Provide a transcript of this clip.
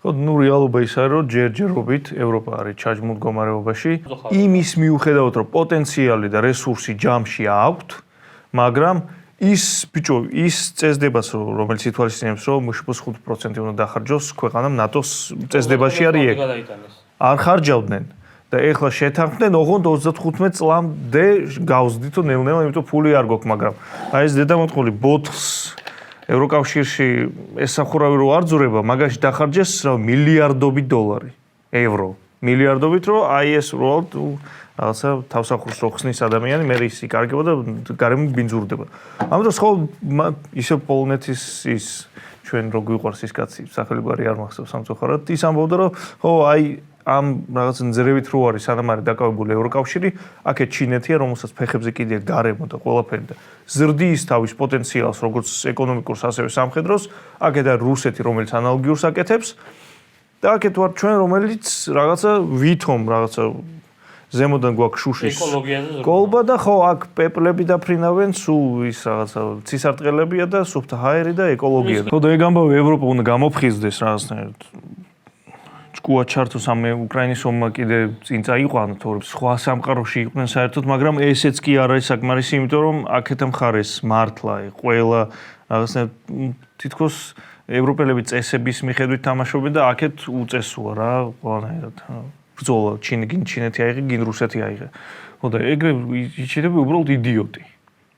ხო, რეალობა ის არის, რომ ჯერჯერობით ევროპა არის ჩაჯმულ მდგომარეობაში. იმის მიუხედავად, რომ პოტენციალი და რესურსი ჯამში აქვთ, მაგრამ ის წესდებას, რომელიც ითვალისწინებს, რომ +5% უნდა დახარჯოს ქვეყანამ ნატოს წესდებაში არის ეგ. არ ხარჯავდნენ და ეხლა შეთანხმდნენ, ოღონდ 35 წლამდე გავზდითო ნელ-ნელა, იმიტომ ფული არ გვაქვს, მაგრამ აი ეს დედამოწყული ბოთლს ევროკავშირში ესახურავი რო არ ძურება, მაგაში დახარჯეს მილიარდობით დოლარი, ევრო. მილიარდობით, რომ აი ეს უბრალოდ რაღაცა თავსახურს რო ხსნის ადამიანი, მე ის იკარგება და გარემო ბინძურდება. ამ დროს ხო ისე პოლონეთის ის ჩვენ რო გვიყვარს ის კაცი, სახელგვარი არ მახსოვს სამწუხაროდ, ის ამბობდა, რომ ხო აი ამ რაღაც ნზრევით რო არის სანამ არის დაკავებული ევროკავშირი, აქეთ ჩინეთია, რომელსაც ფეხებზე კიდე გარემო და ყველაფერი და ზრდის თავის პოტენციალს, როგორც ეკონომიკურს, ასევე სამხედროს, აქეთ არის რუსეთი, რომელიც ანალოგიურს აკეთებს და აქეთ ვარ ჩვენ, რომელიც რაღაცა ვითომ რაღაცა ზემოდან გვაქვს შუშის კოლბა და ხო აქ პეპლები დაფრინავენ, სულ ის რაღაცა ცისარტყელებია და სუფთა ჰაერი და ეკოლოგია. ხო და ეგ ამბავი ევროპა უნდა გამოფხიზდეს რაღაცნაირად. ჭკუა ჩართოს ამ უკრაინის ომმა კიდე წინ წაიყვანა, თორემ სხვა სამყაროში იყვნენ საერთოდ, მაგრამ ესეც კი არ არის საკმარისი, იმიტომ რომ აქეთ მხარეს მართლა ყველა რაღაცნაირად თითქოს ევროპელები წესების მიხედვით თამაშობენ და აქეთ უწესოა რა, ყველანაირად. ბრძოლა ჩინეთი აიღე, გინ რუსეთი აიღე. ხო და ეგრე იჩნდება უბრალოდ იდიოტი.